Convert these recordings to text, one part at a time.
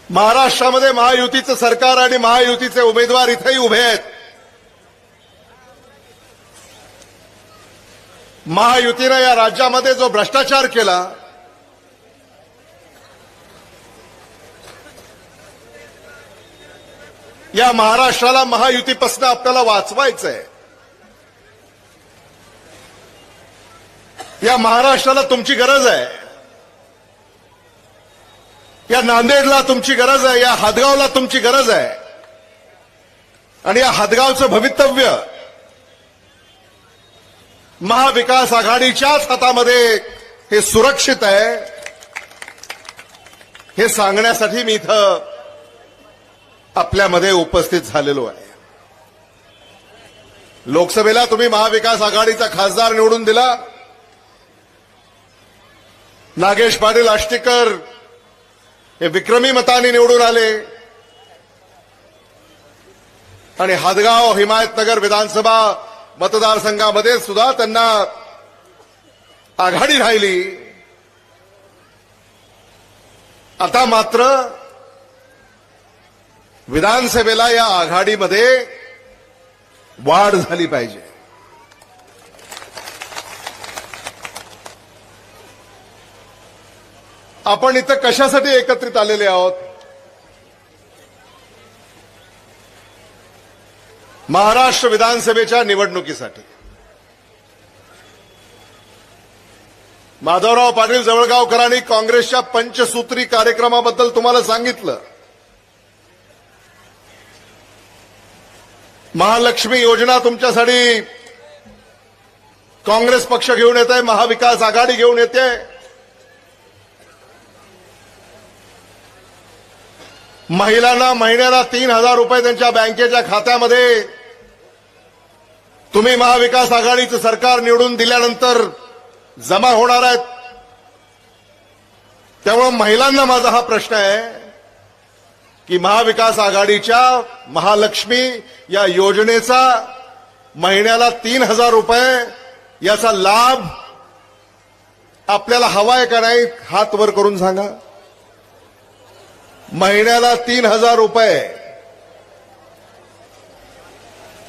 महाराष्ट्रामध्ये महायुतीचं सरकार आणि महायुतीचे उमेदवार इथेही उभे आहेत. महायुतीने या राज्यामध्ये जो भ्रष्टाचार केला, या महाराष्ट्राला महायुतीपासून आपल्याला वाचवायचंय. या महाराष्ट्राला तुमची गरज आहे. या नांदेडला तुमची गरज आहे. या हदगावला तुमची गरज आहे. आणि या हदगावचं भवितव्य महाविकास आघाडीच्याच हातामध्ये हे सुरक्षित आहे, हे सांगण्यासाठी मी इथं आपल्यामध्ये उपस्थित झालेलो आहे. लोकसभेला तुम्ही महाविकास आघाडीचा खासदार निवडून दिला. नागेश पाटील आष्टीकर हे विक्रमी मतांनी निवडून आले आणि हदगाव हिमायतनगर विधानसभा मतदारसंघामध्ये सुद्धा त्यांना आघाडी राहिली. आता मात्र विधानसभेला या आघाडीमध्ये वाढ झाली पाहिजे. आपण इथं कशासाठी एकत्रित आलेले आहोत? महाराष्ट्र विधानसभेच्या निवडणुकीसाठी. माधवराव पाटील जवळगावकरांनी काँग्रेसच्या पंचसूत्री कार्यक्रमाबद्दल तुम्हाला सांगितलं. महालक्ष्मी योजना तुमच्यासाठी काँग्रेस पक्ष घेऊन येत आहे, महाविकास आघाडी घेऊन येते. महिलांना महिन्याला 3,000 रुपये त्यांच्या बँकेच्या खात्यामध्ये तुम्ही महाविकास आघाडीचं सरकार निवडून दिल्यानंतर जमा होणार आहेत. त्यामुळे महिलांना माझा हा प्रश्न आहे की महाविकास आघाडीच्या महालक्ष्मी या योजनेचा महिन्याला 3,000 रुपये याचा लाभ आपल्याला हवाय का नाही? हात वर करून सांगा. महिन्याला 3,000 रुपये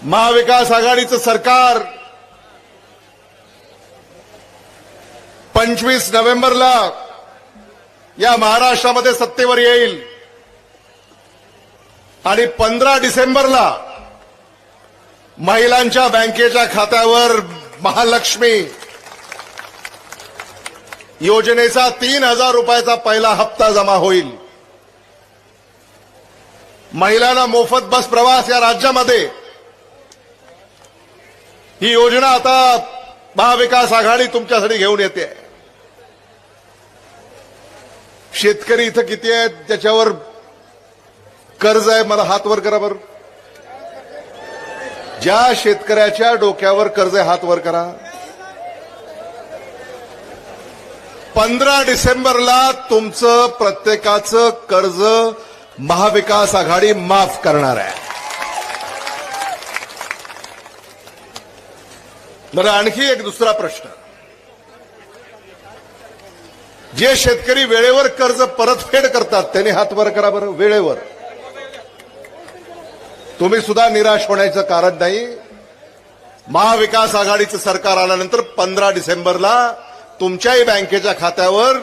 महाविकास आघाडीचं सरकार 25 नोव्हेंबरला या महाराष्ट्रामध्ये सत्तेवर येईल आणि 15 डिसेंबरला महिलांच्या बँकेच्या खात्यावर महालक्ष्मी योजनेचा 3,000 रुपयाचा पहिला हप्ता जमा होईल. महिलांना मोफत बस प्रवास या राज्यामध्ये ही योजना आता महाविकास आघाडी तुमच्यासाठी घेऊन येते. शेतकरी इथं किती आहेत त्याच्यावर कर्ज आहे? मला हात वर करा बरं. ज्या शेतकऱ्याच्या डोक्यावर कर्ज आहे हात वर करा. 15 डिसेंबरला तुमचं प्रत्येकाचं कर्ज महाविकास आघाडी माफ करणार आहे. बरं, आणखी एक दुसरा प्रश्न. जे शेतकरी वेळेवर कर्ज परतफेड करतात त्यांनी हात वर करा बरं. वेळेवर. तुम्ही सुद्धा निराश होण्याचं कारण नाही. महाविकास आघाडीचं सरकार आल्यानंतर 15 डिसेंबरला तुमच्याही बँकेच्या खात्यावर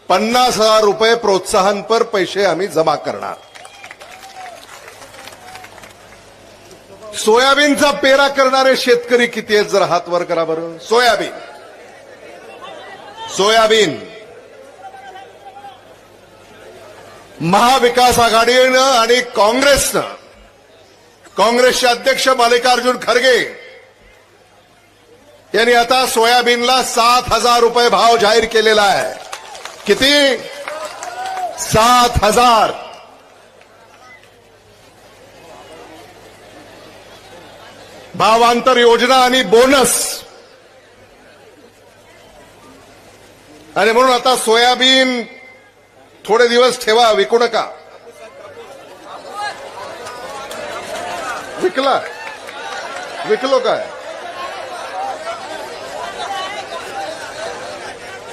50,000 रुपये प्रोत्साहनपर पैसे आम्ही जमा करणार. सोयाबीनचा पेरा करणारे शेतकरी किती आहेत? जरा हात वर करा बरं. सोयाबीन महाविकास आघाडीनं आणि काँग्रेसचे अध्यक्ष मल्लिकार्जुन खरगे यांनी आता सोयाबीनला 7,000 रुपये भाव जाहीर केलेला आहे. किती? 7,000. भावांतर योजना आणि बोनस. आणि म्हणून आता सोयाबीन थोडे दिवस ठेवा, विकू नका. विकलो काय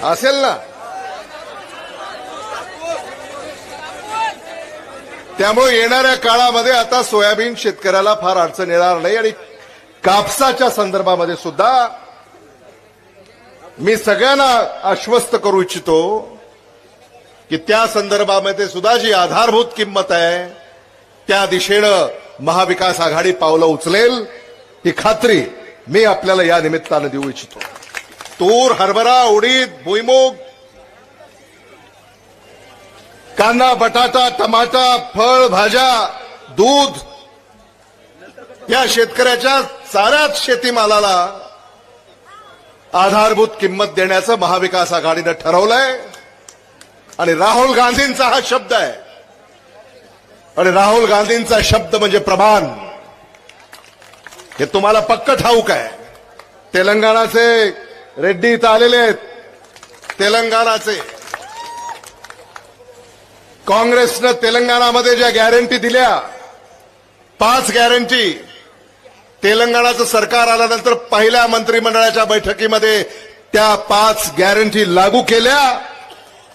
असेल ना? त्यामुळे येणाऱ्या काळामध्ये आता सोयाबीन शेतकऱ्याला फार अडचण येणार नाही. आणि कापसाच्या संदर्भामध्ये सुद्धा मी सगळ्यांना आश्वस्त करू इच्छितो की त्या संदर्भामध्ये सुद्धा जी आधारभूत किंमत आहे त्या दिशेनं महाविकास आघाडी पावलं उचलेल ही खात्री मी आपल्याला या निमित्तानं देऊ इच्छितो. तूर, हरभरा, उडीद, भुईमूग, कांदा, बटाटा, टमाटा, फळ, भाज्या, दूध या शेतकऱ्याच्या साऱ्याच शेतीमालाला आधारभूत किंमत देण्याचं महाविकास आघाडीनं ठरवलंय. आणि राहुल गांधींचा हा शब्द आहे. आणि राहुल गांधींचा शब्द म्हणजे प्रमाण. हे तुम्हाला पक्क ठाऊक आहे. तेलंगणाचे रेड्डी इथं आलेले आहेत. तेलंगणाचे काँग्रेसनं तेलंगणामध्ये ज्या गॅरंटी दिल्या 5 गॅरंटी तेलंगणाचं सरकार आल्यानंतर पहिल्या मंत्रिमंडळाच्या बैठकीमध्ये त्या 5 गॅरंटी लागू केल्या.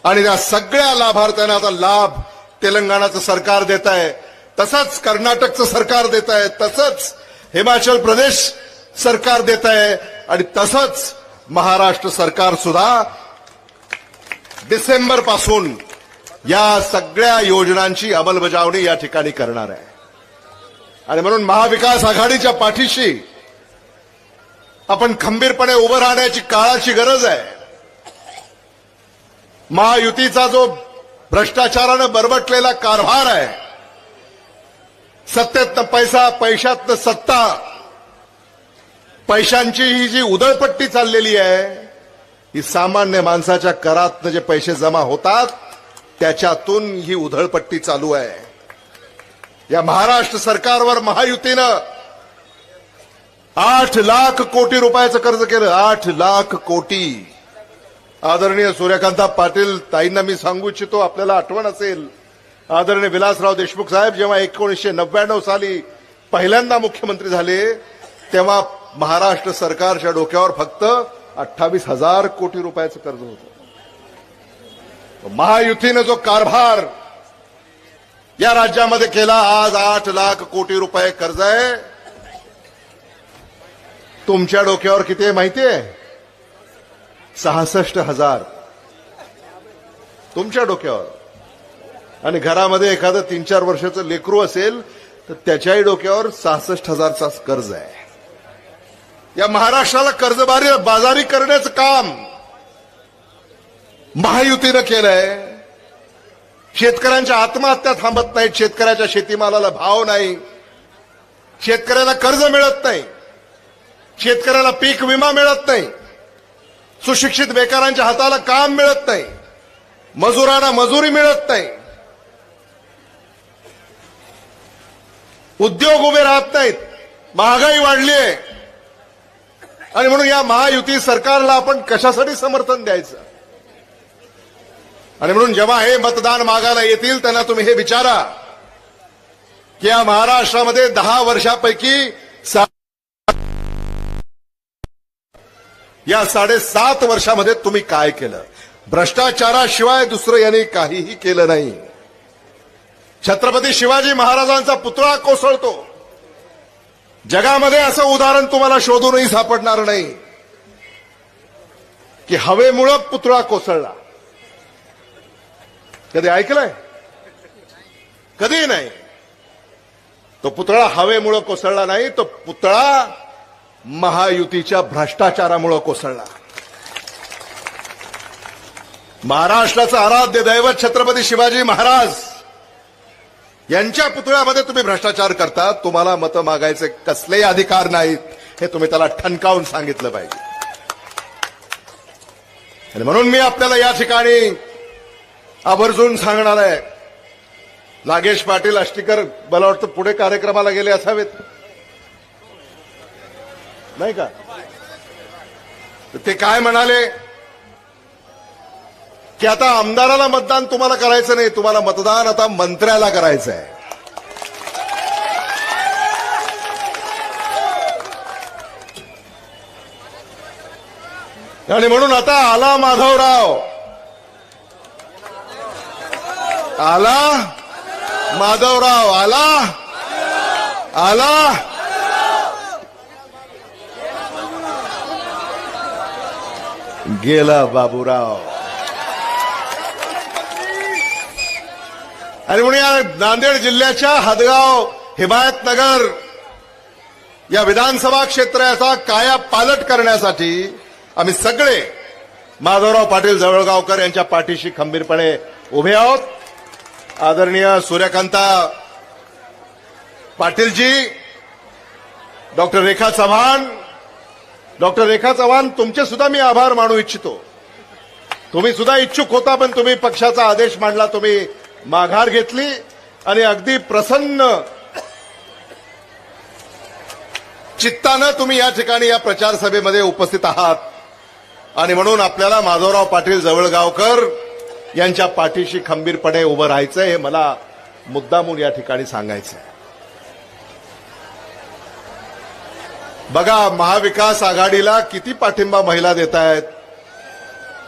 आणि त्या सगळ्या लाभार्थ्यांना आता लाभ तेलंगणाचं सरकार देत आहे. तसंच कर्नाटकचं सरकार देत आहे. तसंच हिमाचल प्रदेश सरकार देत आहे. आणि तसंच महाराष्ट्र सरकार सुद्धा डिसेंबर पासून या सगळ्या योजनांची अंमलबजावणी या ठिकाणी करणार आहे. आणि म्हणून महाविकास आघाडीच्या पाठीशी आपण खंबीरपणे उभं राहण्याची काळाची गरज आहे. महायुतीचा जो भ्रष्टाचारानं बरबटलेला कारभार आहे, सत्तेतनं पैसा, पैशातनं सत्ता, पैशांची ही जी उधळपट्टी चाललेली आहे, ही सामान्य माणसाच्या करातनं जे पैसे जमा होतात त्याच्यातून ही उधळपट्टी चालू आहे. या महाराष्ट्र सरकारवर महायुतीनं 8 लाख कोटी रुपयाचं कर्ज केलं. 8 लाख कोटी. आदरणीय सूर्यकांता पाटील ताईंना मी सांगू इच्छितो, आपल्याला आठवण असेल, आदरणीय विलासराव देशमुख साहेब जेव्हा 1999 साली पहिल्यांदा मुख्यमंत्री झाले तेव्हा महाराष्ट्र सरकारच्या डोक्यावर फक्त 28,000 कोटी रुपयाचं कर्ज होतं. महायुतीनं जो कारभार या राज्यामध्ये केला, आज 8 लाख कोटी रुपये कर्ज आहे. तुमच्या डोक्यावर किती आहे माहिती आहे? 66,000 तुमच्या डोक्यावर. आणि घरामध्ये एखादं 3-4 वर्षाचं लेकरू असेल तर त्याच्याही डोक्यावर 66,000चा कर्ज आहे. या महाराष्ट्राला कर्जबाजारी करण्याचं काम महायुतीनं केलंय. शेतकऱ्यांच्या आत्महत्या थांबत नाहीत. शेतकऱ्याच्या शेतीमालाला भाव नाही. शेतकऱ्याला कर्ज मिळत नाही. शेतकऱ्याला पीक विमा मिळत नाही. सुशिक्षित बेकारांच्या हाताला काम मिळत नाही. मजुरांना मजुरी मिळत नाही. उद्योग उभे राहत नाहीत. महागाई वाढली आहे. आणि म्हणून या महायुती सरकारला आपण कशासाठी समर्थन द्यायचं? आणि म्हणून जेव्हा हे मतदान मागायला येतील त्यांना तुम्ही हे विचारा की या महाराष्ट्रामध्ये 10 वर्षापैकी या 7.5 वर्षामध्ये तुम्ही काय केलं? भ्रष्टाचाराशिवाय दुसरं यांनी काहीही केलं नाही. छत्रपती शिवाजी महाराजांचा पुतळा कोसळतो. जगामध्ये असं उदाहरण तुम्हाला शोधूनही सापडणार नाही की हवेमुळं पुतळा कोसळला. कधी ऐकलंय? कधी नाही. तो पुतळा हवेमुळं कोसळला नाही. तो पुतळा महायुतीच्या भ्रष्टाचारामुळं कोसळला. महाराष्ट्राचं आराध्य दैवत छत्रपती शिवाजी महाराज यांच्या पुतळ्यामध्ये तुम्ही भ्रष्टाचार करता. तुम्हाला मतं मागायचे कसलेही अधिकार नाहीत. हे तुम्ही त्याला ठणकावून सांगितलं पाहिजे. आणि म्हणून मी आपल्याला या ठिकाणी आवर्जून सांगणार आहे. नागेश पाटील आष्टीकर मला वाटतं पुढे कार्यक्रमाला गेले असावेत, नाही का? ते काय म्हणाले की आता आमदाराला मतदान तुम्हाला करायचं नाही, तुम्हाला मतदान आता मंत्र्याला करायचं आहे. आणि म्हणून आता आला माधवराव, आला माधवराव आला आला गेला बाबूराव. आणि म्हणून या नांदेड जिल्ह्याच्या हदगाव हिमायतनगर या विधानसभा क्षेत्राचा काया पालट करण्यासाठी आम्ही सगळे माधवराव पाटील जवळगावकर यांच्या पाठीशी खंबीरपणे उभे आहोत. आदरणीय सूर्यकांता पाटीलजी, डॉक्टर रेखा चव्हाण, तुमचे सुद्धा मी आभार मानू इच्छितो. तुम्ही सुद्धा इच्छुक होता, पण तुम्ही पक्षाचा आदेश मांडला, तुम्ही माघार घेतली आणि अगदी प्रसन्न चित्तानं तुम्ही या ठिकाणी या प्रचार सभेमध्ये उपस्थित आहात. आणि म्हणून आपल्याला माधवराव पाटील जवळगावकर यांच्या पाठीशी खंबीरपणे उभं राहायचं, हे मला मुद्दामून या ठिकाणी सांगायचं आहे. बघा, महाविकास आघाडीला किती पाठिंबा महिला देत आहेत.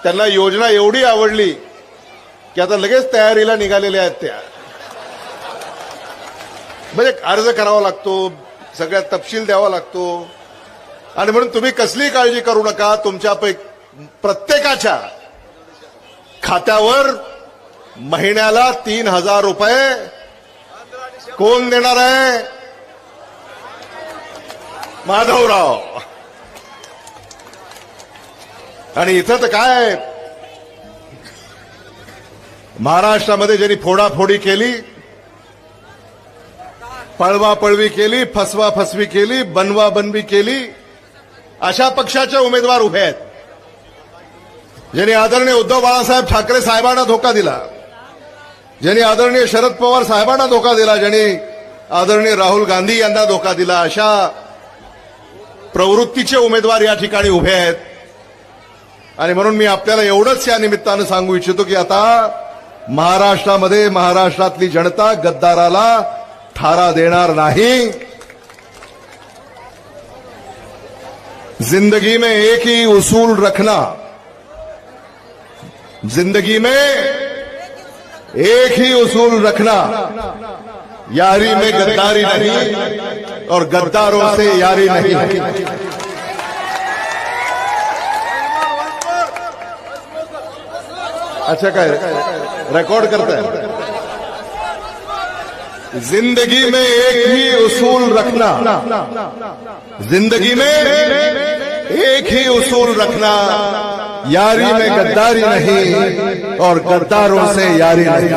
त्यांना योजना एवढी आवडली की आता लगेच तयारीला निघालेल्या आहेत त्या. म्हणजे अर्ज करावा लागतो, सगळ्यात तपशील द्यावा लागतो. आणि म्हणून तुम्ही कसलीही काळजी करू नका. तुमच्या प्रत्येकाच्या खात्यावर महिन्याला 3,000 रुपये कोण देणार आहे? माधवराव. आणि इथं तर काय, महाराष्ट्रामध्ये ज्यांनी फोडाफोडी केली, पळवापळवी केली, फसवाफसवी केली, बनवाबनवी केली, अशा पक्षाचे उमेदवार उभे आहेत. ज्यांनी आदरणीय उद्धव बाळासाहेब ठाकरे साहेबांना धोका दिला, ज्यांनी आदरणीय शरद पवार साहेबांना धोका दिला, ज्यांनी आदरणीय राहुल गांधी यांना धोका दिला, अशा प्रवृत्तीचे उमेदवार या ठिकाणी उभे आहेत. आणि म्हणून मी आपल्याला एवढंच या निमित्तानं सांगू इच्छितो की आता महाराष्ट्रामध्ये महाराष्ट्रातली जनता गद्दाराला थारा देणार नाही. जिंदगी में एक ही उसूल रखना, जिंदगी में एक ही उसूल रखना, यारी में गद्दारी नहीं और गद्दारों से यारी नहीं. अच्छा, काय रेकॉर्ड करताय? जिंदगी में एक ही उसूल रखना, जिंदगी में एक ही उसूल रखना, यारी में गद्दारी नहीं और गद्दारों से यारी नहीं.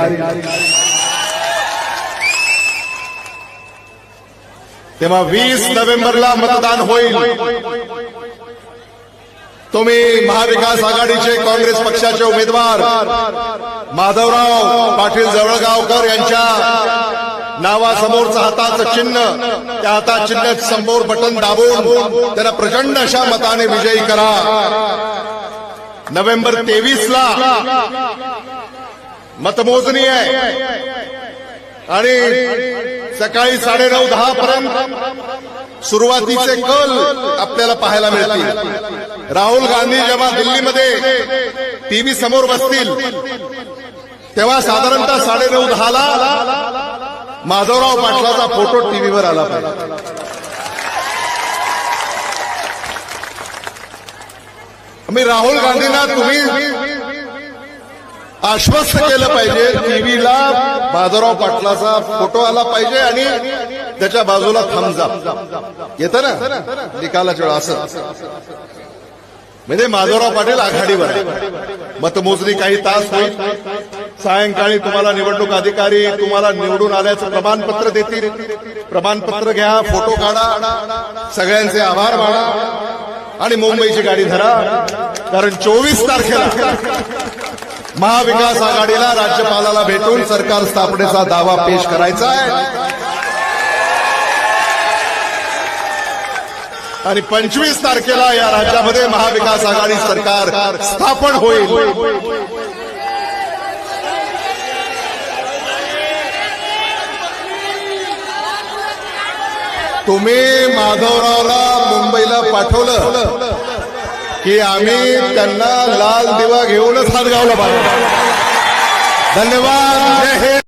तेव्हा 20 नोव्हेंबरला मतदान होईल. तुम्ही महाविकास आघाडीचे काँग्रेस पक्षाचे उमेदवार माधवराव पाटील जवळगावकर यांच्या नावासमोरचं हाताचं चिन्ह, त्या हाता चिन्ह समोर बटन दाबून त्यांना प्रचंड अशा मताने विजयी करा. नोव्हेंबर 23ला मतमोजणी आहे आणि सकाळी 9:30-10 पर्यंत सुरुवातीचे कल आपल्याला पाहायला मिळतील. राहुल गांधी जेव्हा दिल्लीमध्ये टीव्ही समोर बसतील तेव्हा साधारणतः 9:30-10ला माधवराव पाटलाचा फोटो टीव्हीवर आला पाहिजे. मी राहुल गांधींना तुम्ही आश्वस्त केलं पाहिजे, टीव्हीला माधवराव पाटलाचा फोटो आला पाहिजे आणि त्याच्या बाजूला थम्स अप येतं ना निकालाच्या वेळा, असं म्हणजे माधवराव पाटील आघाडीवर आहे. मतमोजणी काही तास होईल. सायंकाळी तुम्हाला निवडणूक अधिकारी तुम्हाला निवडून आल्याचं प्रमाणपत्र देतील. प्रमाणपत्र घ्या, फोटो काढा, सगळ्यांचे आभार माना आणि मुंबईची गाडी धरा. कारण 24 तारखेला महाविकास आघाडीला राज्यपालाला भेटून सरकार स्थापनेचा दावा पेश करायचा आहे आणि 25 तारखेला या राज्यामध्ये महाविकास आघाडी सरकार स्थापन होईल. तुम्ही माधवरावला मुंबईला पाठवलं की आम्ही त्यांना लाल दिवा घेऊनच हातगावला पाठवलं. धन्यवाद. जय हिंद.